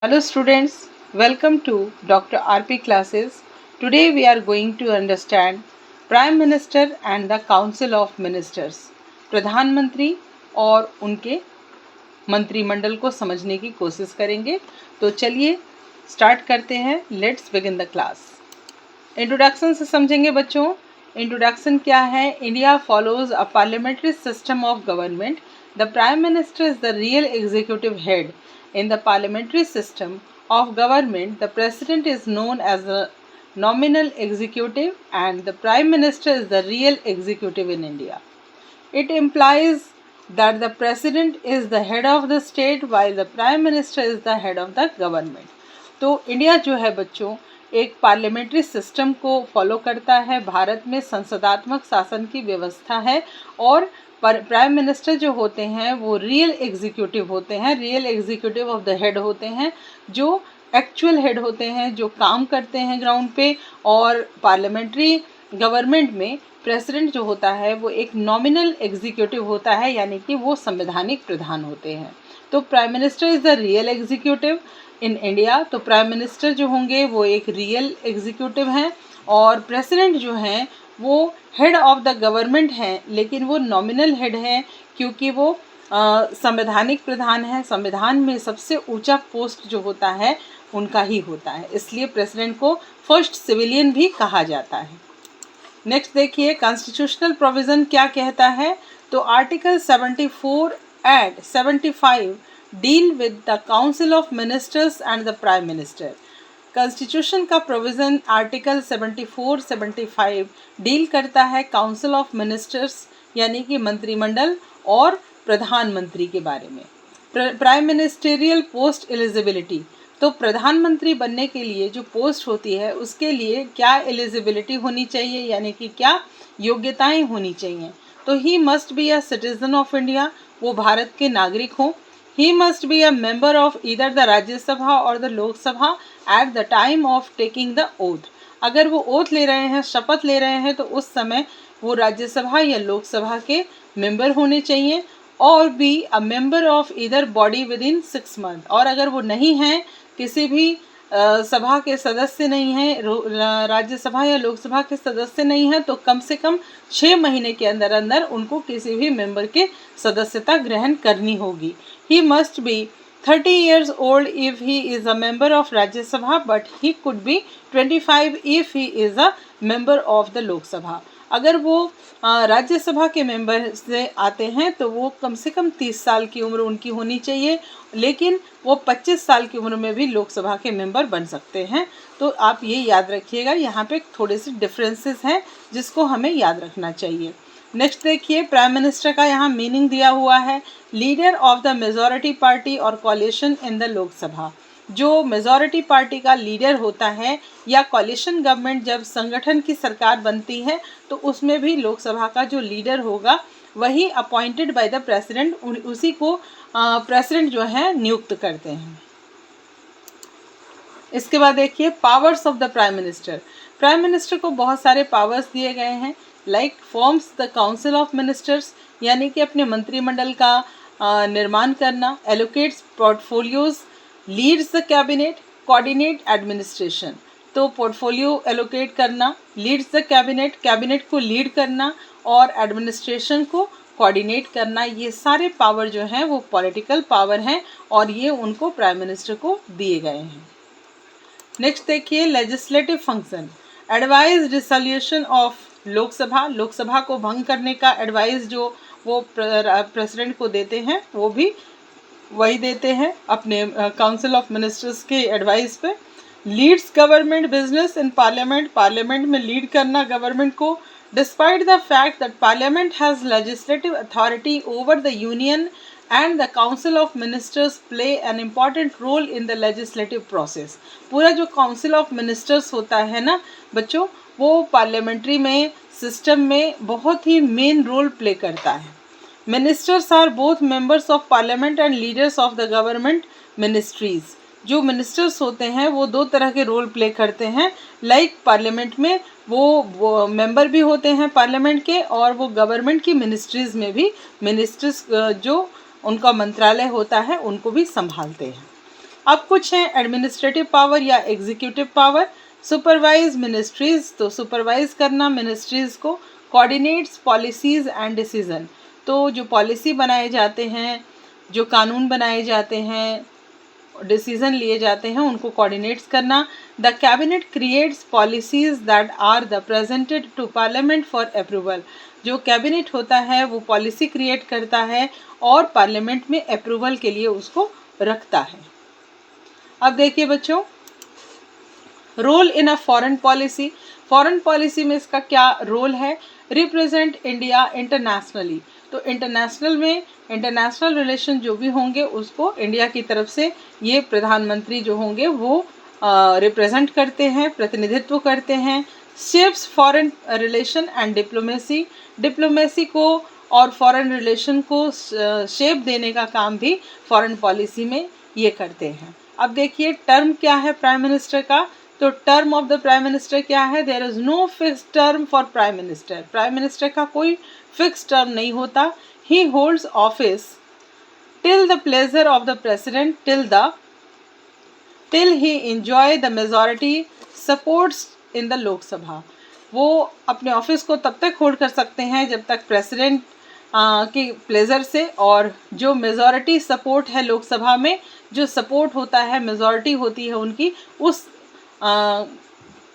Hello students, welcome to Dr. RP classes. Today we are going to understand Prime Minister and the Council of Ministers. प्रधानमंत्री और उनके मंत्रिमंडल को समझने की कोशिश करेंगे। तो चलिए स्टार्ट करते हैं। Let's begin the class. Introduction से समझेंगे बच्चों। इंट्रोडक्शन क्या है? India follows a parliamentary system of government. The prime minister is the real executive head. In the parliamentary system of government, the president is known as the nominal executive and the prime minister is the real executive in India. It implies that the president is the head of the state while the prime minister is the head of the government. तो India जो है बच्चों एक parliamentary system को follow करता है। भारत में संसदात्मक शासन की व्यवस्था है और प्राइम मिनिस्टर जो होते हैं वो रियल एग्जीक्यूटिव होते हैं, real executive of the head होते हैं, जो एक्चुअल हेड होते हैं, जो काम करते हैं ग्राउंड पे। और पार्लियामेंट्री गवर्नमेंट में प्रेसिडेंट जो होता है वो एक नॉमिनल एग्जीक्यूटिव होता है, यानी कि वो संवैधानिक प्रधान होते हैं। तो prime minister is the real executive in India. तो प्राइम मिनिस्टर जो होंगे वो एक रियल एग्जीक्यूटिव हैं और प्रेसिडेंट जो हैं वो हेड ऑफ द गवर्नमेंट हैं, लेकिन वो नॉमिनल हेड हैं क्योंकि वो संवैधानिक प्रधान है। संविधान में सबसे ऊंचा पोस्ट जो होता है उनका ही होता है, इसलिए प्रेसिडेंट को फर्स्ट सिविलियन भी कहा जाता है। नेक्स्ट देखिए कॉन्स्टिट्यूशनल प्रोविज़न क्या कहता है। तो article 74 and 75 deal with the council of ministers and the prime minister. Constitution का प्रोविज़न आर्टिकल 74, 75 डील करता है काउंसिल ऑफ मिनिस्टर्स यानी कि मंत्रिमंडल और प्रधानमंत्री के बारे में। प्राइम मिनिस्टेरियल पोस्ट एलिजिबिलिटी, तो प्रधानमंत्री बनने के लिए जो पोस्ट होती है उसके लिए क्या एलिजिबिलिटी होनी चाहिए, यानी कि क्या योग्यताएं होनी चाहिए। तो he must be a citizen of India, वो भारत के नागरिक हों। He must be a member of either the Rajya Sabha or the Lok Sabha at the time of taking the oath. अगर वो ओथ ले रहे हैं, शपथ ले रहे हैं, तो उस समय वो राज्यसभा या लोकसभा के मेंबर होने चाहिए। और B a member of either body with in 6 month, और अगर वो नहीं हैं, किसी भी सभा के सदस्य नहीं हैं, राज्यसभा या लोकसभा के सदस्य नहीं हैं, तो कम से कम 6 महीने के अंदर अंदर उनको किसी भी मेंबर के सदस्यता ग्रहण करनी होगी। ही must B 30 years old if he is a member of Rajya Sabha, but he could be 25 if he is a member of the Lok Sabha. अगर वो राज्यसभा के मेंबर से आते हैं तो वो कम से कम 30 साल की उम्र उनकी होनी चाहिए, लेकिन वो 25 साल की उम्र में भी लोकसभा के मेंबर बन सकते हैं। तो आप ये याद रखिएगा, यहाँ पे थोड़े से डिफरेंसेस हैं जिसको हमें याद रखना चाहिए। नेक्स्ट देखिए प्राइम मिनिस्टर का यहाँ मीनिंग दिया हुआ है, leader of the majority party और कॉलिशन इन द लोकसभा। जो मेजॉरिटी पार्टी का लीडर होता है या कॉलिशन गवर्नमेंट जब संगठन की सरकार बनती है तो उसमें भी लोकसभा का जो लीडर होगा वही अपॉइंटेड बाय द प्रेसिडेंट, उसी को प्रेसिडेंट जो है नियुक्त करते हैं। इसके बाद देखिए powers of the prime minister. Prime minister को बहुत सारे पावर्स दिए गए हैं, like forms the council of ministers, यानी कि अपने मंत्रिमंडल का निर्माण करना, allocates portfolios, leads the cabinet, coordinate administration. तो पोर्टफोलियो एलोकेट करना, लीड्स द कैबिनेट, कैबिनेट को लीड करना और एडमिनिस्ट्रेशन को कोऑर्डिनेट करना, ये सारे पावर जो हैं वो पॉलिटिकल पावर हैं और ये उनको प्राइम मिनिस्टर को दिए गए हैं। नेक्स्ट देखिए legislative function, advice dissolution of Lok Sabha. Lok Sabha को भंग करने का एडवाइस जो वो प्रेसिडेंट को देते हैं वो भी वही देते हैं अपने काउंसिल ऑफ मिनिस्टर्स के एडवाइस पे। Leads government business in parliament, parliament में लीड करना गवर्नमेंट को। Despite the fact that parliament has legislative authority over the union and the council of ministers play an important role in the legislative process. पूरा जो council of ministers होता है ना बच्चों, वो पार्लियामेंट्री में सिस्टम में बहुत ही मेन रोल प्ले करता है। Ministers are both members of parliament and leaders of the government ministries. जो मिनिस्टर्स होते हैं वो दो तरह के रोल प्ले करते हैं, लाइक पार्लियामेंट में वो मेंबर भी होते हैं पार्लियामेंट के, और वो गवर्नमेंट की मिनिस्ट्रीज में भी मिनिस्टर्स जो उनका मंत्रालय होता है उनको भी संभालते हैं। अब कुछ हैं एडमिनिस्ट्रेटिव पावर या एग्जीक्यूटिव पावर। सुपरवाइज मिनिस्ट्रीज, तो सुपरवाइज करना मिनिस्ट्रीज को। कोऑर्डिनेट्स पॉलिसीज एंड डिसीजन, तो जो पॉलिसी बनाए जाते हैं, जो कानून बनाए जाते हैं, डिसीजन लिए जाते हैं, उनको कोऑर्डिनेट्स करना। The cabinet creates policies that are the presented to parliament for approval, जो कैबिनेट होता है वो पॉलिसी क्रिएट करता है और पार्लियामेंट में अप्रूवल के लिए उसको रखता है। अब देखिए बच्चों, role in a foreign policy. Foreign policy में इसका क्या रोल है? रिप्रेजेंट इंडिया इंटरनेशनली, तो इंटरनेशनल में इंटरनेशनल रिलेशन जो भी होंगे उसको इंडिया की तरफ से ये प्रधानमंत्री जो होंगे वो रिप्रेजेंट करते हैं, प्रतिनिधित्व करते हैं। Shapes foreign relation and diplomacy, diplomacy को और फॉरेन रिलेशन को शेप देने का काम भी फॉरेन पॉलिसी में ये करते हैं। अब देखिए टर्म क्या है प्राइम मिनिस्टर का, तो term of the prime minister क्या है? There is no fix term for prime minister, prime minister का कोई फिक्स टर्म नहीं होता। He holds office till the pleasure of the president till he enjoy the majority supports in the Lok Sabha, वो अपने office को तब तक होल्ड कर सकते हैं जब तक प्रेसिडेंट के प्लेजर से, और जो मेजॉरिटी सपोर्ट है लोकसभा में, जो सपोर्ट होता है, मेजॉरिटी होती है उनकी,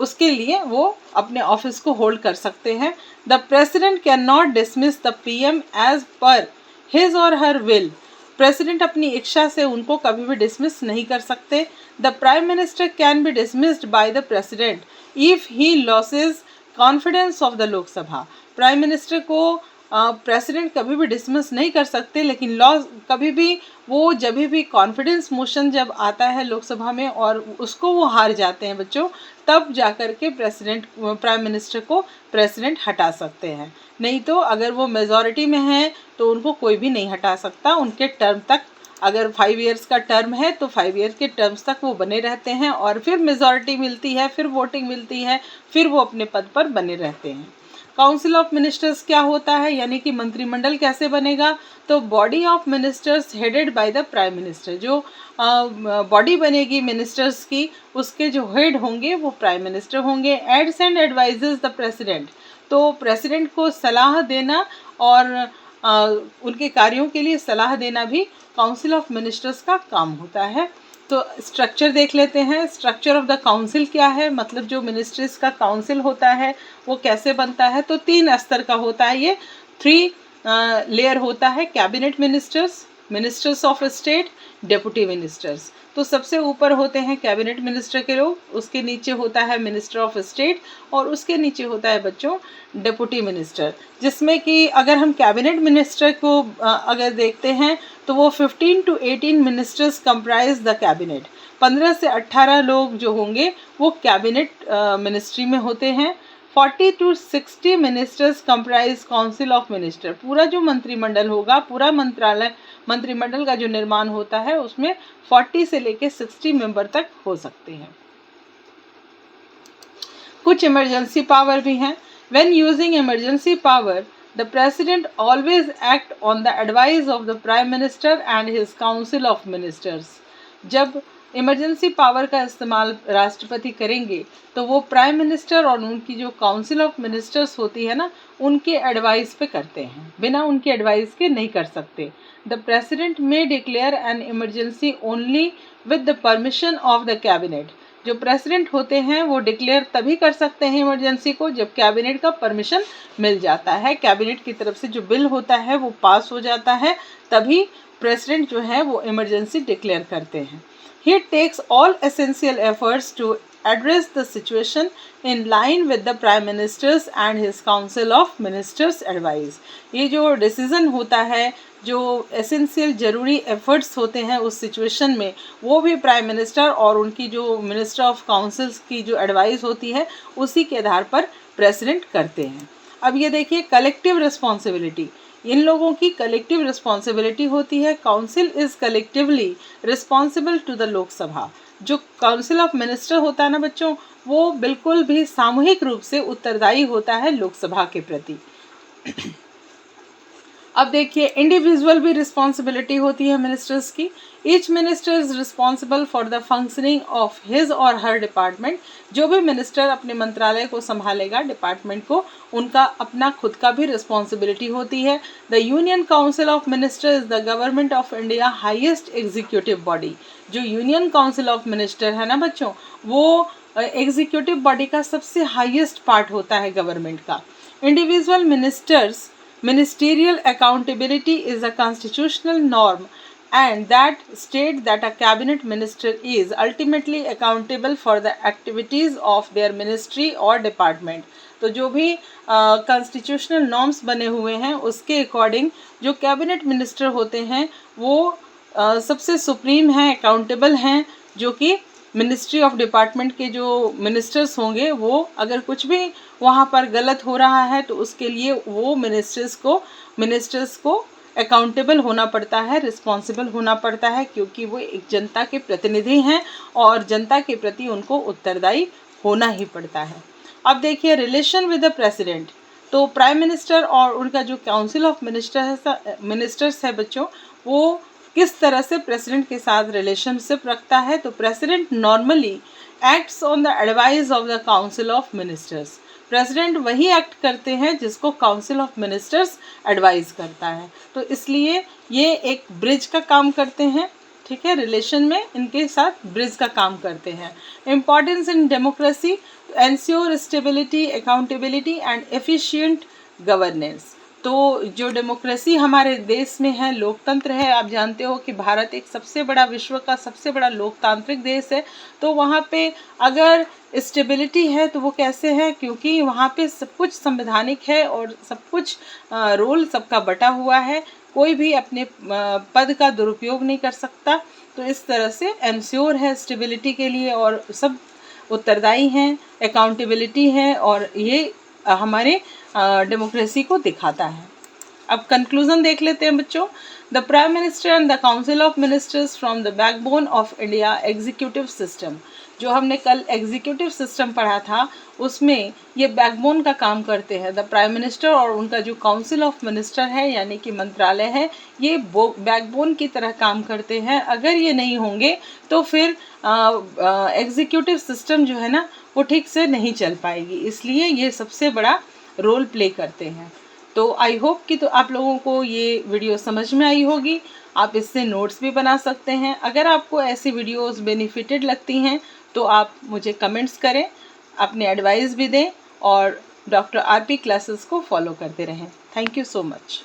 उसके लिए वो अपने ऑफिस को होल्ड कर सकते हैं। The president can not dismiss the PM as per his or her will, president अपनी इच्छा से उनको कभी भी डिसमिस नहीं कर सकते। The prime minister can be dismissed by the president if he losses confidence of the Lok Sabha, prime minister को प्रेसिडेंट कभी भी डिसमिस नहीं कर सकते, लेकिन लॉ कभी भी वो जब भी कॉन्फिडेंस मोशन जब आता है लोकसभा में और उसको वो हार जाते हैं बच्चों, तब जाकर के प्राइम मिनिस्टर को प्रेसिडेंट हटा सकते हैं। नहीं तो अगर वो मेजॉरिटी में हैं तो उनको कोई भी नहीं हटा सकता, उनके टर्म तक, अगर 5 इयर्स का टर्म है तो 5 ईयर के टर्म्स तक वो बने रहते हैं, और फिर मेजॉरिटी मिलती है, फिर वोटिंग मिलती है, फिर वो अपने पद पर बने रहते हैं। काउंसिल ऑफ मिनिस्टर्स क्या होता है, यानी कि मंत्रिमंडल कैसे बनेगा? तो body of ministers headed by the prime minister, जो बॉडी बनेगी मिनिस्टर्स की, उसके जो हेड होंगे वो प्राइम मिनिस्टर होंगे। Aids and advises the president, तो प्रेसिडेंट को सलाह देना और उनके कार्यों के लिए सलाह देना भी काउंसिल ऑफ मिनिस्टर्स का काम होता है। तो स्ट्रक्चर देख लेते हैं। स्ट्रक्चर ऑफ द काउंसिल क्या है, मतलब जो मिनिस्ट्रीज का काउंसिल होता है वो कैसे बनता है? तो 3 स्तर का होता है ये, 3 लेयर होता है। Cabinet ministers, ministers of state, deputy ministers. तो सबसे ऊपर होते हैं कैबिनेट मिनिस्टर के लोग, उसके नीचे होता है मिनिस्टर ऑफ स्टेट, और उसके नीचे होता है बच्चों डेप्यूटी मिनिस्टर, जिसमें कि अगर हम कैबिनेट मिनिस्टर को अगर देखते हैं तो वो 15 to 18 ministers comprise the cabinet, 15 से 18 लोग जो होंगे वो कैबिनेट मिनिस्ट्री में होते हैं। 40 to 60 ministers comprise council of minister, पूरा जो मंत्रिमंडल होगा, पूरा मंत्रिमंडल का जो निर्माण होता है उसमें 40 से लेके 60 मेंबर तक हो सकते हैं। कुछ इमरजेंसी पावर भी हैं। When using emergency power, the president always act on the advice of the prime minister and his council of ministers. जब इमरजेंसी पावर का इस्तेमाल राष्ट्रपति करेंगे तो वो प्राइम मिनिस्टर और उनकी जो काउंसिल ऑफ मिनिस्टर्स होती है ना, उनके एडवाइस पे करते हैं, बिना उनके एडवाइस के नहीं कर सकते। The president may declare an emergency only with the permission of the cabinet, जो प्रेसिडेंट होते हैं वो डिक्लेयर तभी कर सकते हैं इमरजेंसी को जब कैबिनेट का परमिशन मिल जाता है, कैबिनेट की तरफ से जो बिल होता है वो पास हो जाता है, तभी प्रेसिडेंट जो है वो इमरजेंसी डिक्लेयर करते हैं। He takes all essential efforts to address the situation in line with the Prime Minister's and his Council of Ministers advice. ये जो डिसीज़न होता है, जो एसेंशियल ज़रूरी एफर्ट्स होते हैं उस सिचुएशन में, वो भी प्राइम मिनिस्टर और उनकी जो मिनिस्टर ऑफ काउंसिल्स की जो एडवाइस होती है उसी के आधार पर प्रेसिडेंट करते हैं। अब ये देखिए कलेक्टिव रिस्पॉन्सिबिलिटी, इन लोगों की कलेक्टिव रिस्पॉन्सिबिलिटी होती है। Council is collectively responsible to the Lok Sabha, जो काउंसिल ऑफ मिनिस्टर होता है ना बच्चों, वो बिल्कुल भी सामूहिक रूप से उत्तरदायी होता है लोकसभा के प्रति। अब देखिए इंडिविजुअल भी रिस्पॉन्सिबिलिटी होती है मिनिस्टर्स की। Each minister is responsible for the functioning of his or her department. जो भी मिनिस्टर अपने मंत्रालय को संभालेगा, डिपार्टमेंट को, उनका अपना खुद का भी रिस्पॉन्सिबिलिटी होती है। The union council of minister is the government of India highest executive body. जो यूनियन काउंसिल ऑफ मिनिस्टर है ना बच्चों, वो एग्जीक्यूटिव बॉडी का सबसे हाईएस्ट पार्ट होता है गवर्नमेंट का। Individual ministers ministerial accountability is a constitutional norm and that state that a cabinet minister is ultimately accountable for the activities of their ministry or department। तो जो भी constitutional norms बने हुए हैं उसके अकॉर्डिंग जो कैबिनेट मिनिस्टर होते हैं वो सबसे सुप्रीम हैं, अकाउंटेबल हैं, जो कि मिनिस्ट्री ऑफ डिपार्टमेंट के जो मिनिस्टर्स होंगे वो अगर कुछ भी वहाँ पर गलत हो रहा है तो उसके लिए वो मिनिस्टर्स को अकाउंटेबल होना पड़ता है, रिस्पॉन्सिबल होना पड़ता है, क्योंकि वो एक जनता के प्रतिनिधि हैं और जनता के प्रति उनको उत्तरदायी होना ही पड़ता है। अब देखिए रिलेशन विद द प्रेसिडेंट। तो प्राइम मिनिस्टर और उनका जो काउंसिल ऑफ मिनिस्टर्स है बच्चों, वो किस तरह से प्रेसिडेंट के साथ रिलेशनशिप रखता है। तो president normally acts on the advice of the council of ministers. President वही एक्ट करते हैं जिसको काउंसिल ऑफ मिनिस्टर्स एडवाइस करता है, तो इसलिए ये एक ब्रिज का काम करते हैं, ठीक है, रिलेशन में इनके साथ ब्रिज का काम करते हैं। Importance in democracy, ensure stability, accountability and efficient governance. तो जो डेमोक्रेसी हमारे देश में है, लोकतंत्र है, आप जानते हो कि भारत एक सबसे बड़ा, विश्व का सबसे बड़ा लोकतांत्रिक देश है। तो वहाँ पे अगर स्टेबिलिटी है तो वो कैसे है, क्योंकि वहाँ पे सब कुछ संवैधानिक है और सब कुछ रोल सबका बटा हुआ है, कोई भी अपने पद का दुरुपयोग नहीं कर सकता। तो इस तरह से एंश्योर है स्टेबिलिटी के लिए और सब उत्तरदायी हैं, अकाउंटेबिलिटी है, और ये हमारे डेमोक्रेसी को दिखाता है। अब कंक्लूजन देख लेते हैं बच्चों। The prime minister and the council of ministers from the backbone of India executive system. जो हमने कल एग्जीक्यूटिव सिस्टम पढ़ा था उसमें ये बैकबोन का काम करते हैं। द प्राइम मिनिस्टर और उनका जो काउंसिल ऑफ मिनिस्टर है यानी कि मंत्रालय है, ये बैकबोन की तरह काम करते हैं। अगर ये नहीं होंगे तो फिर एग्जीक्यूटिव सिस्टम जो है ना वो ठीक से नहीं चल पाएगी, इसलिए ये सबसे बड़ा रोल प्ले करते हैं। तो आई होप कि तो आप लोगों को ये वीडियो समझ में आई होगी। आप इससे नोट्स भी बना सकते हैं। अगर आपको ऐसी वीडियोस बेनिफिटेड लगती हैं तो आप मुझे कमेंट्स करें, अपने एडवाइस भी दें और डॉक्टर आरपी क्लासेस को फॉलो करते रहें। Thank you so much.